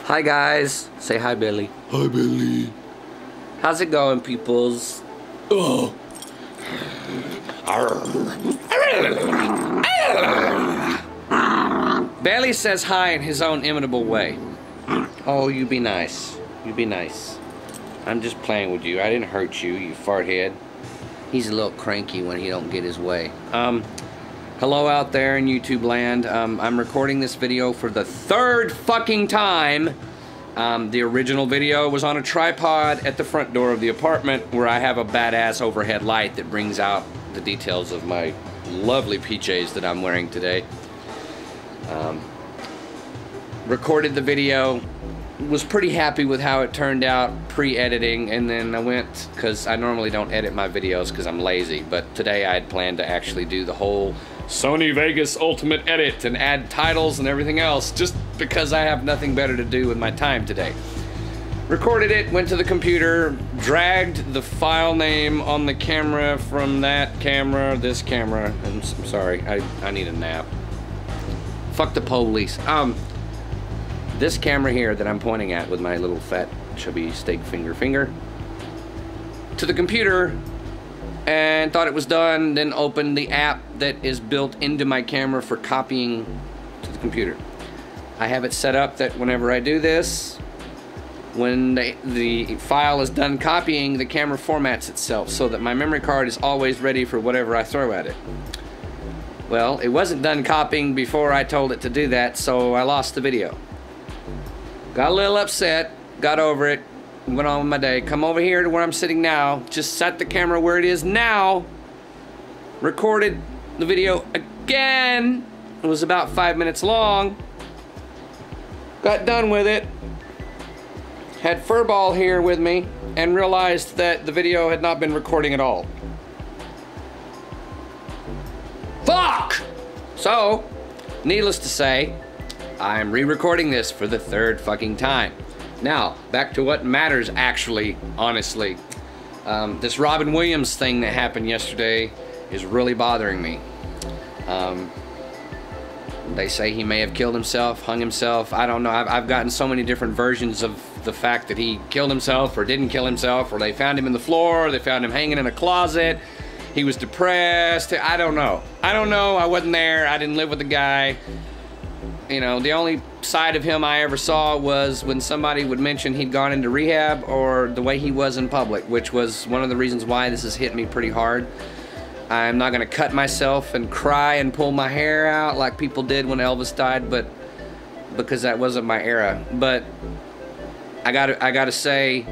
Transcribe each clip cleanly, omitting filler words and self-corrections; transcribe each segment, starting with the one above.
Hi guys. Say hi, Billy. Hi, Billy. How's it going, peoples? Oh. Bailey says hi in his own imitable way. Oh, you be nice. You be nice. I'm just playing with you. I didn't hurt you, you fart head. He's a little cranky when he don't get his way. Hello out there in YouTube land. I'm recording this video for the third fucking time. The original video was on a tripod at the front door of the apartment where I have a badass overhead light that brings out the details of my lovely PJs that I'm wearing today. Recorded the video, was pretty happy with how it turned out pre-editing, and then I went, because I normally don't edit my videos because I'm lazy, but today I had planned to actually do the whole Sony Vegas Ultimate Edit and add titles and everything else, just because I have nothing better to do with my time today. Recorded it, went to the computer, dragged the file name on the camera from that camera, this camera, and I'm sorry, I need a nap. Fuck the police. This camera here that I'm pointing at with my little fat chubby steak finger to the computer, and thought it was done, then opened the app that is built into my camera for copying to the computer. I have it set up that whenever I do this, when the file is done copying, the camera formats itself so that my memory card is always ready for whatever I throw at it. Well, it wasn't done copying before I told it to do that, so I lost the video. Got a little upset, got over it, went on with my day. Come over here to where I'm sitting now, just set the camera where it is now, recorded the video again. It was about 5 minutes long. Got done with it. Had Furball here with me and realized that the video had not been recording at all. Fuck! So, needless to say, I'm re-recording this for the third fucking time. Now, back to what matters actually, honestly. This Robin Williams thing that happened yesterday is really bothering me. They say he may have killed himself, hung himself. I don't know. I've gotten so many different versions of the fact that he killed himself or didn't kill himself, or they found him in the floor, or they found him hanging in a closet. He was depressed. I don't know. I don't know. I wasn't there. I didn't live with the guy. You know, the only side of him I ever saw was when somebody would mention he'd gone into rehab, or the way he was in public, which was one of the reasons why this has hit me pretty hard. I'm not gonna cut myself and cry and pull my hair out like people did when Elvis died, but because that wasn't my era. But I gotta say,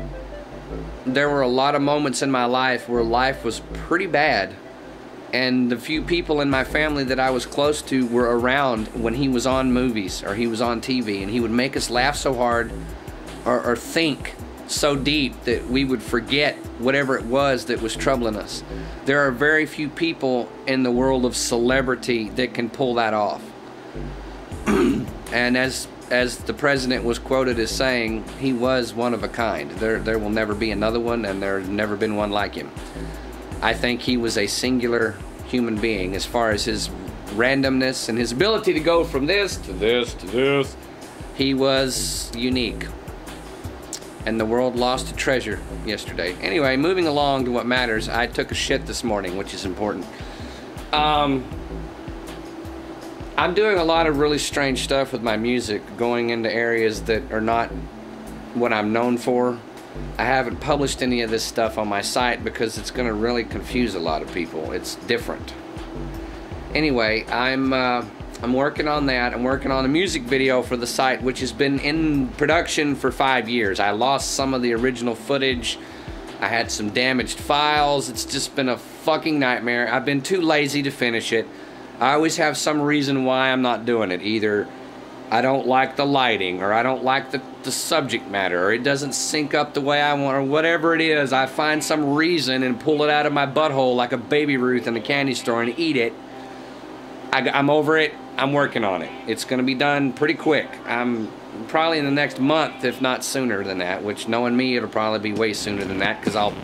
there were a lot of moments in my life where life was pretty bad, and the few people in my family that I was close to were around when he was on movies or he was on TV, and he would make us laugh so hard or think so deep that we would forget whatever it was that was troubling us. There are very few people in the world of celebrity that can pull that off. And as the president was quoted as saying, he was one of a kind. There will never be another one, and there's never been one like him. I think he was a singular human being as far as his randomness and his ability to go from this to this to this. He was unique. And the world lost a treasure yesterday. Anyway, moving along to what matters. I took a shit this morning, which is important. I'm doing a lot of really strange stuff with my music, going into areas that are not what I'm known for. I haven't published any of this stuff on my site because it's going to really confuse a lot of people. It's different. Anyway, I'm working on that. I'm working on a music video for the site, which has been in production for 5 years. I lost some of the original footage. I had some damaged files. It's just been a fucking nightmare. I've been too lazy to finish it. I always have some reason why I'm not doing it. Either I don't like the lighting, or I don't like the subject matter, or it doesn't sync up the way I want, or whatever it is. I find some reason and pull it out of my butthole like a Baby Ruth in the candy store and eat it. I'm over it. I'm working on it. It's going to be done pretty quick. I'm probably in the next month, if not sooner than that, which knowing me, it'll probably be way sooner than that because I'll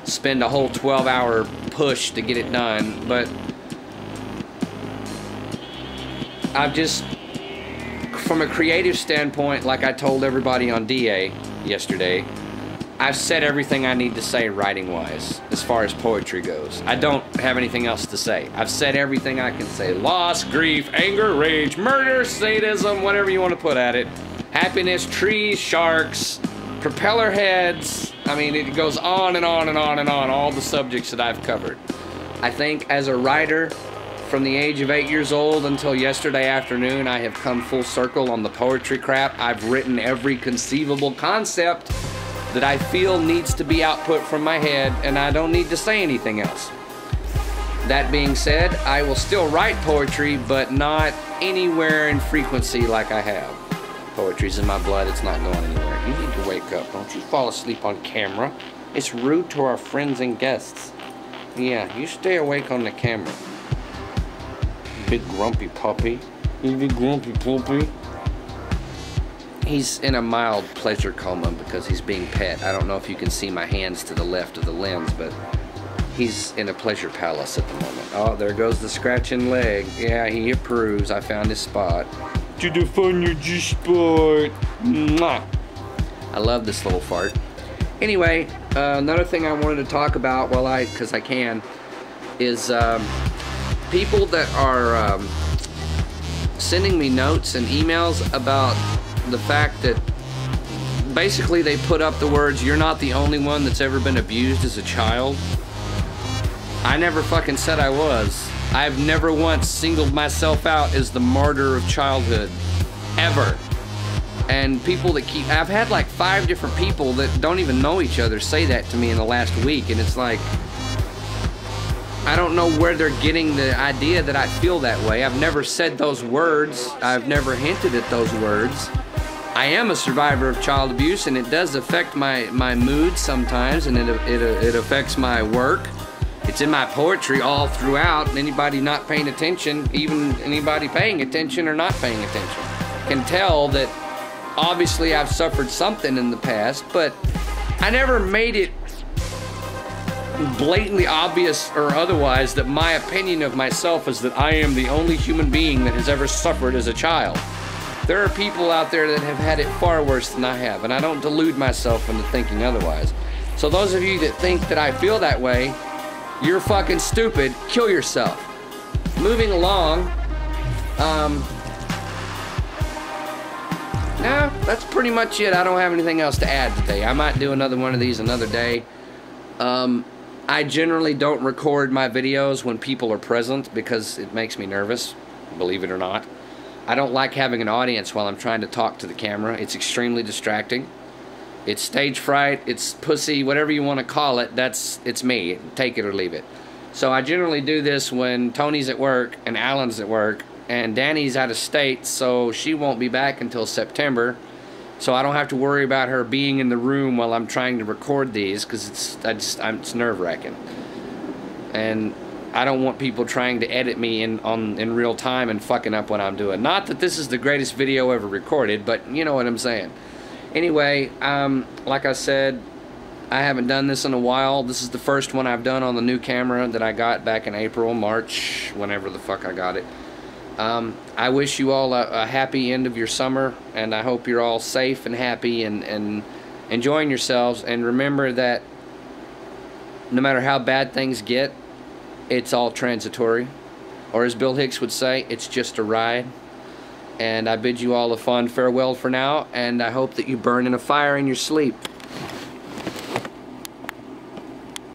spend a whole 12-hour push to get it done. But I've just from a creative standpoint, like I told everybody on DA yesterday, I've said everything I need to say writing-wise as far as poetry goes. I don't have anything else to say. I've said everything I can say. Loss, grief, anger, rage, murder, sadism, whatever you want to put at it. Happiness, trees, sharks, propeller heads. I mean, it goes on and on and on and on, all the subjects that I've covered. I think as a writer, from the age of 8 years old until yesterday afternoon, I have come full circle on the poetry crap. I've written every conceivable concept that I feel needs to be output from my head, and I don't need to say anything else. That being said, I will still write poetry, but not anywhere in frequency like I have. Poetry's in my blood, it's not going anywhere. You need to wake up, don't you fall asleep on camera. It's rude to our friends and guests. Yeah, you stay awake on the camera. Big grumpy puppy. You big grumpy puppy. He's in a mild pleasure coma because he's being pet. I don't know if you can see my hands to the left of the lens, but he's in a pleasure palace at the moment. Oh, there goes the scratching leg. Yeah, he approves. I found his spot. To define your G-spot. Mwah. I love this little fart. Anyway, another thing I wanted to talk about because I can, is people that are sending me notes and emails about the fact that basically they put up the words, "You're not the only one that's ever been abused as a child." I never fucking said I was. I've never once singled myself out as the martyr of childhood. Ever. And people that I've had like 5 different people that don't even know each other say that to me in the last week, and it's like, I don't know where they're getting the idea that I feel that way. I've never said those words. I've never hinted at those words. I am a survivor of child abuse, and it does affect my mood sometimes, and it affects my work. It's in my poetry all throughout, and anybody not paying attention, even anybody paying attention or not paying attention, can tell that obviously I've suffered something in the past, but I never made it blatantly obvious or otherwise that my opinion of myself is that I am the only human being that has ever suffered as a child. There are people out there that have had it far worse than I have, and I don't delude myself into thinking otherwise. So those of you that think that I feel that way, you're fucking stupid. Kill yourself. Moving along, no, that's pretty much it. I don't have anything else to add today. I might do another one of these another day. I generally don't record my videos when people are present because it makes me nervous, believe it or not. I don't like having an audience while I'm trying to talk to the camera. It's extremely distracting. It's stage fright, it's pussy, whatever you want to call it, it's me. Take it or leave it. So I generally do this when Tony's at work and Alan's at work and Danny's out of state, so she won't be back until September. So I don't have to worry about her being in the room while I'm trying to record these, because it's nerve-wracking. And I don't want people trying to edit me in real time and fucking up what I'm doing. Not that this is the greatest video ever recorded, but you know what I'm saying. Anyway, like I said, I haven't done this in a while. This is the first one I've done on the new camera that I got back in April, March, whenever the fuck I got it. I wish you all a happy end of your summer, and I hope you're all safe and happy and enjoying yourselves. And remember that no matter how bad things get, it's all transitory. Or as Bill Hicks would say, it's just a ride. And I bid you all a fond farewell for now, and I hope that you burn in a fire in your sleep.